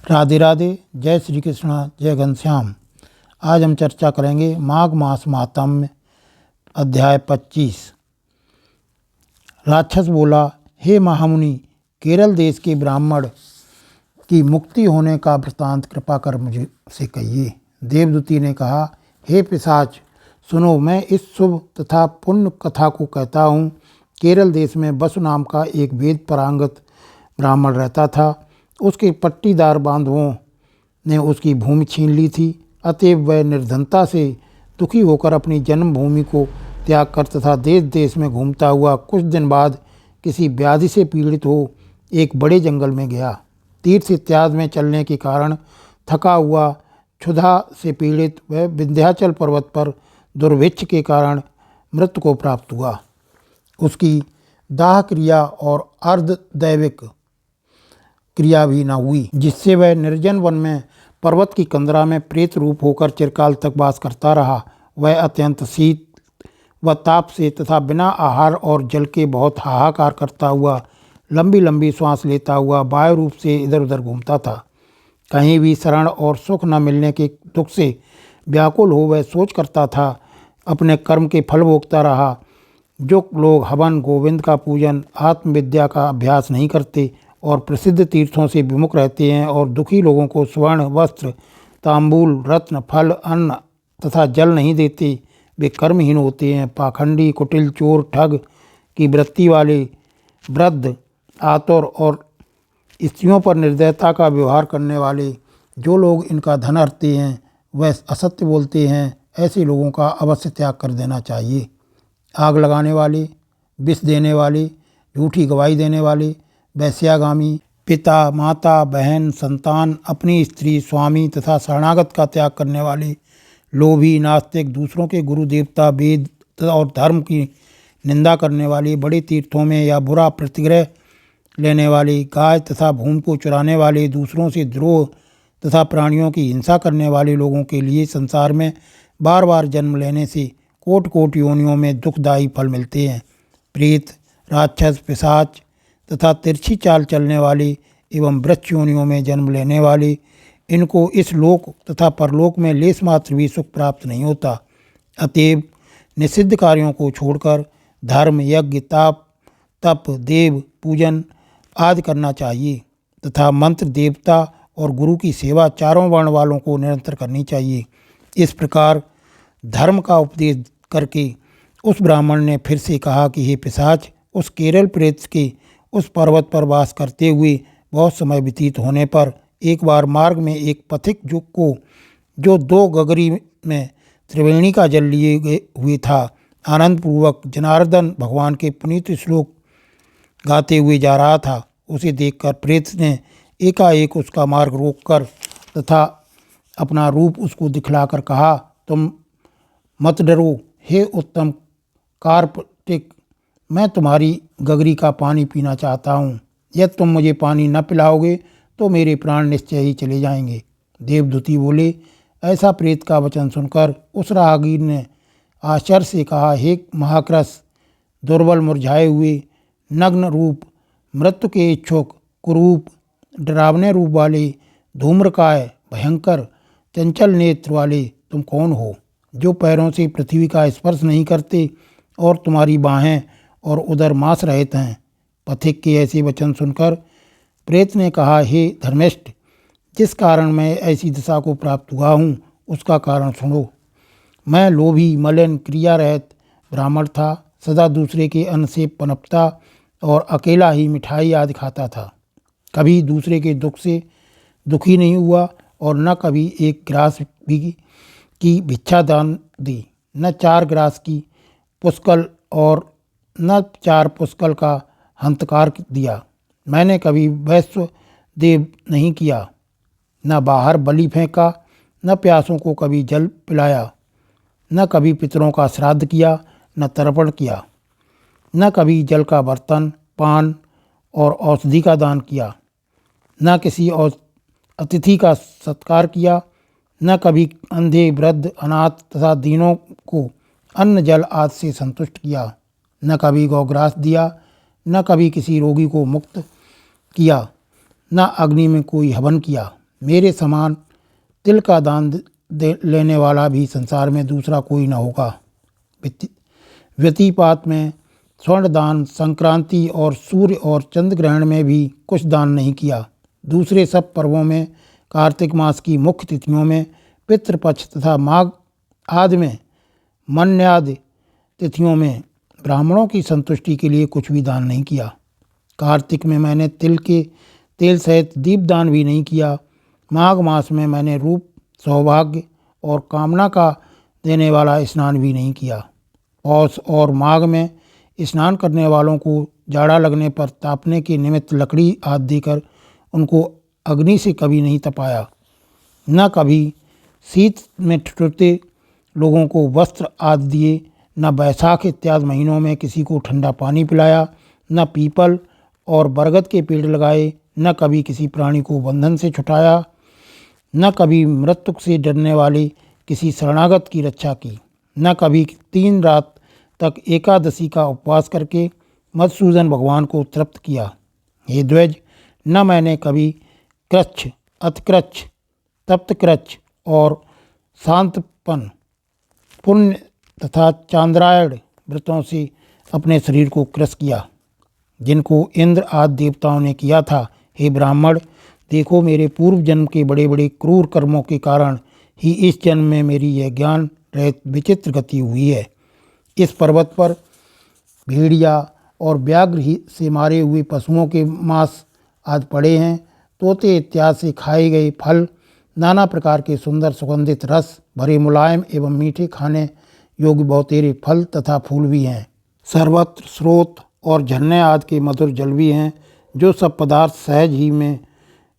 राधे राधे। जय श्री कृष्ण, जय घनश्याम। आज हम चर्चा करेंगे माघ मास माहात्म्य, अध्याय 25। राक्षस बोला, हे महामुनि, केरल देश के ब्राह्मण की मुक्ति होने का वृत्तांत कृपा कर मुझे से कहिए। देवदूती ने कहा, हे पिशाच, सुनो, मैं इस शुभ तथा पुण्य कथा को कहता हूँ। केरल देश में बसु नाम का एक वेद पारंगत ब्राह्मण रहता था। उसके पट्टीदार बांधवों ने उसकी भूमि छीन ली थी। अतएव वह निर्धनता से दुखी होकर अपनी जन्मभूमि को त्याग कर तथा देश देश में घूमता हुआ कुछ दिन बाद किसी व्याधि से पीड़ित हो एक बड़े जंगल में गया। तीर्थ इत्यादि में चलने के कारण थका हुआ, क्षुधा से पीड़ित वह विंध्याचल पर्वत पर दुर्भिक्ष के कारण मृत्यु को प्राप्त हुआ। उसकी दाह क्रिया और अर्धदैविक क्रिया भी न हुई, जिससे वह निर्जन वन में पर्वत की कंदरा में प्रेत रूप होकर चिरकाल तक वास करता रहा। वह अत्यंत शीत व ताप से तथा बिना आहार और जल के बहुत हाहाकार करता हुआ, लंबी लंबी श्वास लेता हुआ वायु रूप से इधर उधर घूमता था। कहीं भी शरण और सुख न मिलने के दुख से व्याकुल हो वह सोच करता था, अपने कर्म के फल भोगता रहा। जो लोग हवन, गोविंद का पूजन, आत्मविद्या का अभ्यास नहीं करते और प्रसिद्ध तीर्थों से विमुख रहते हैं और दुखी लोगों को स्वर्ण, वस्त्र, तांबूल, रत्न, फल, अन्न तथा जल नहीं देते, वे कर्महीन होते हैं। पाखंडी, कुटिल, चोर, ठग की वृत्ति वाले, वृद्ध, आतुर और स्त्रियों पर निर्दयता का व्यवहार करने वाले, जो लोग इनका धन हरते हैं, वह असत्य बोलते हैं, ऐसे लोगों का अवश्य त्याग कर देना चाहिए। आग लगाने वाले, विष देने वाले, झूठी गवाही देने वाले, वैश्यागामी, पिता, माता, बहन, संतान, अपनी स्त्री, स्वामी तथा शरणागत का त्याग करने वाले, लोभी, नास्तिक, दूसरों के गुरु देवता, वेद और धर्म की निंदा करने वाले, बड़े तीर्थों में या बुरा प्रतिग्रह लेने वाले, गाय तथा भूमि को चुराने वाले, दूसरों से द्रोह तथा प्राणियों की हिंसा करने वाले लोगों के लिए संसार में बार बार जन्म लेने से कोट कोट योनियों में दुखदायी फल मिलते हैं। प्रेत, राक्षस, पिशाच तथा तिरछी चाल चलने वाले एवं वृक्ष योनियों में जन्म लेने वाले, इनको इस लोक तथा परलोक में लेस मात्र भी सुख प्राप्त नहीं होता। अतएव निषिद्ध कार्यों को छोड़कर धर्म, यज्ञ, तप, देव पूजन आदि करना चाहिए तथा मंत्र, देवता और गुरु की सेवा चारों वर्ण वालों को निरंतर करनी चाहिए। इस प्रकार धर्म का उपदेश करके उस ब्राह्मण ने फिर से कहा कि हे पिशाच, उस केरल प्रेत के उस पर्वत पर वास करते हुए बहुत समय व्यतीत होने पर एक बार मार्ग में एक पथिक जो 2 गगरी में त्रिवेणी का जल लिए हुए था, आनंदपूर्वक जनार्दन भगवान के पुनीत श्लोक गाते हुए जा रहा था। उसे देखकर प्रेत ने एकाएक उसका मार्ग रोककर तथा अपना रूप उसको दिखलाकर कहा, तुम मत डरो, हे उत्तम कार्पटिक, मैं तुम्हारी गगरी का पानी पीना चाहता हूँ। यदि तुम मुझे पानी न पिलाओगे तो मेरे प्राण निश्चय ही चले जाएंगे। देवदूती बोले, ऐसा प्रेत का वचन सुनकर उस राहगीर ने आश्चर्य से कहा, हे महाक्रस, दुर्बल, मुरझाए हुए, नग्न रूप, मृत्यु के इच्छुक, कुरूप, डरावने रूप वाले, धूम्रकाय, भयंकर, चंचल नेत्र वाले तुम कौन हो, जो पैरों से पृथ्वी का स्पर्श नहीं करते और तुम्हारी बाहें और उदर मांस रहित हैं। पथिक के ऐसे वचन सुनकर प्रेत ने कहा, हे धर्मिष्ठ, जिस कारण मैं ऐसी दशा को प्राप्त हुआ हूँ उसका कारण सुनो। मैं लोभी, मलिन, क्रिया रहित ब्राह्मण था। सदा दूसरे के अन्न से पनपता और अकेला ही मिठाई आदि खाता था। कभी दूसरे के दुख से दुखी नहीं हुआ और न कभी एक ग्रास भी की भिक्षा दान दी, न 4 ग्रास की पुष्कल और न 4 पुष्कल का हंतकार दिया। मैंने कभी वैश्व देव नहीं किया, न बाहर बलि फेंका, न प्यासों को कभी जल पिलाया, न कभी पितरों का श्राद्ध किया, न तर्पण किया, न कभी जल का बर्तन, पान और औषधि का दान किया, न किसी और अतिथि का सत्कार किया, न कभी अंधे, वृद्ध, अनाथ तथा दीनों को अन्न जल आदि से संतुष्ट किया, न कभी गौग्रास दिया, न कभी किसी रोगी को मुक्त किया, न अग्नि में कोई हवन किया, मेरे समान तिल का दान लेने वाला भी संसार में दूसरा कोई न होगा। व्यतिपात में स्वर्ण दान, संक्रांति और सूर्य और चंद्र ग्रहण में भी कुछ दान नहीं किया। दूसरे सब पर्वों में, कार्तिक मास की मुख्य तिथियों में, पितृपक्ष तथा माघ आदि में, मन्यादि तिथियों में ब्राह्मणों की संतुष्टि के लिए कुछ भी दान नहीं किया। कार्तिक में मैंने तिल के तेल सहित दीपदान भी नहीं किया। माघ मास में मैंने रूप, सौभाग्य और कामना का देने वाला स्नान भी नहीं किया। पौष और माघ में स्नान करने वालों को जाड़ा लगने पर तापने के निमित्त लकड़ी आदि देकर उनको अग्नि से कभी नहीं तपाया। न कभी शीत में ठिठुरते लोगों को वस्त्र आदि दिए, न बैसाख इत्यादि महीनों में किसी को ठंडा पानी पिलाया, न पीपल और बरगद के पेड़ लगाए, न कभी किसी प्राणी को बंधन से छुटाया, न कभी मृत्यु से डरने वाले किसी शरणागत की रक्षा की, न कभी 3 रात तक एकादशी का उपवास करके मधुसूदन भगवान को तृप्त किया। हे द्विज, न मैंने कभी कृच्छ, अतकृच्छ, तप्तकृच्छ और शांतपन, पुण्य तथा चांद्रायण व्रतों से अपने शरीर को कृश किया, जिनको इंद्र आदि देवताओं ने किया था। हे ब्राह्मण, देखो, मेरे पूर्व जन्म के बड़े बड़े क्रूर कर्मों के कारण ही इस जन्म में मेरी यह ज्ञान रहित विचित्र गति हुई है। इस पर्वत पर भेड़िया और व्याघ्र ही से मारे हुए पशुओं के मांस आज पड़े हैं। तोते इत्यादि से खाए गए फल, नाना प्रकार के सुंदर सुगंधित रस भरे मुलायम एवं मीठे खाने योग्य बहुतेरे फल तथा फूल भी हैं। सर्वत्र स्रोत और झरने आदि के मधुर जल भी हैं। जो सब पदार्थ सहज ही में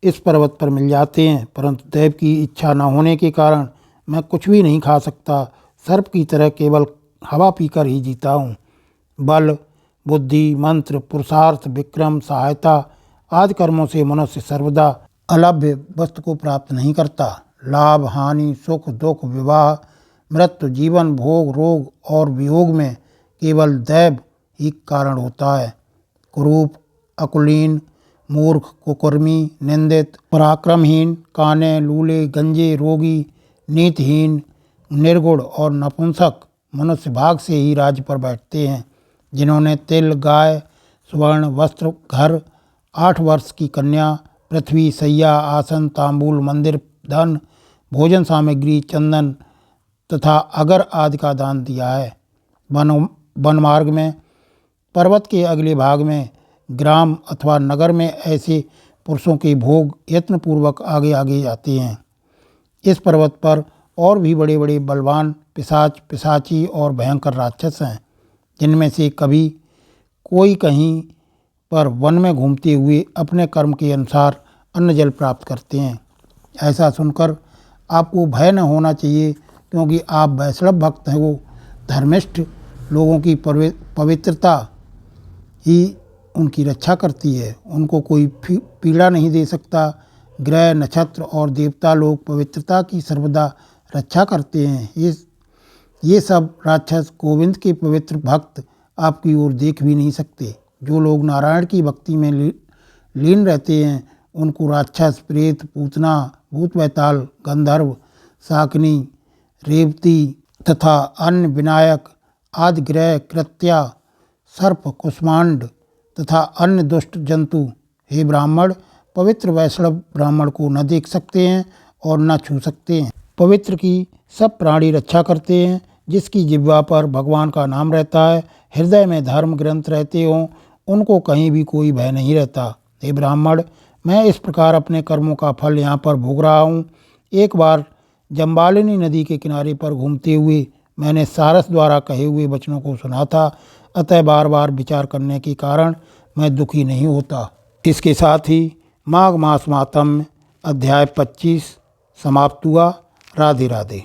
इस पर्वत पर मिल जाते हैं, परंतु देव की इच्छा न होने के कारण मैं कुछ भी नहीं खा सकता। सर्प की तरह केवल हवा पीकर ही जीता हूँ। बल, बुद्धि, मंत्र, पुरुषार्थ, विक्रम, सहायता आदि कर्मों से मनुष्य सर्वदा अलभ्य वस्तु को प्राप्त नहीं करता। लाभ, हानि, सुख, दुख, विवाह, मृत्यु, जीवन, भोग, रोग और वियोग में केवल दैव ही कारण होता है। कुरूप, अकुलीन, मूर्ख, कुकर्मी, निंदित, पराक्रमहीन, काने, लूले, गंजे, रोगी, नीतिहीन, निर्गुण और नपुंसक मनुष्य भाग से ही राज्य पर बैठते हैं। जिन्होंने तिल, गाय, स्वर्ण, वस्त्र, घर, 8 वर्ष की कन्या, पृथ्वी, सैया, आसन, तांबूल, मंदिर, धन, भोजन सामग्री, चंदन तथा अगर आदि का दान दिया है। वन मार्ग में, पर्वत के अगले भाग में, ग्राम अथवा नगर में ऐसे पुरुषों के भोग यत्नपूर्वक आगे आगे जाते हैं। इस पर्वत पर और भी बड़े बड़े बलवान पिशाच, पिशाची और भयंकर राक्षस हैं, जिनमें से कभी कोई कहीं पर वन में घूमते हुए अपने कर्म के अनुसार अन्न जल प्राप्त करते हैं। ऐसा सुनकर आपको भय न होना चाहिए, क्योंकि आप वैष्णव भक्त हैं। वो धर्मिष्ठ लोगों की पवित्रता ही उनकी रक्षा करती है। उनको कोई पीड़ा नहीं दे सकता। ग्रह, नक्षत्र और देवता लोग पवित्रता की सर्वदा रक्षा करते हैं। ये सब राक्षस गोविंद के पवित्र भक्त आपकी ओर देख भी नहीं सकते। जो लोग नारायण की भक्ति में लीन रहते हैं, उनको राक्षस, प्रेत, पूतना, भूत बैताल, गंधर्व, शाकिनी, रेवती तथा अन्य विनायक आदि ग्रह, कृत्या, सर्प, कुष्मांड तथा अन्य दुष्ट जंतु, हे ब्राह्मण, पवित्र वैष्णव ब्राह्मण को न देख सकते हैं और न छू सकते हैं। पवित्र की सब प्राणी रक्षा करते हैं। जिसकी जिह्वा पर भगवान का नाम रहता है, हृदय में धर्म ग्रंथ रहते हों, उनको कहीं भी कोई भय नहीं रहता। हे ब्राह्मण, मैं इस प्रकार अपने कर्मों का फल यहाँ पर भोग रहा हूँ। एक बार जम्बालिनी नदी के किनारे पर घूमते हुए मैंने सारस द्वारा कहे हुए वचनों को सुना था, अतः बार बार विचार करने के कारण मैं दुखी नहीं होता। इसके साथ ही माघ मास मातम अध्याय 25 समाप्त हुआ। राधे राधे।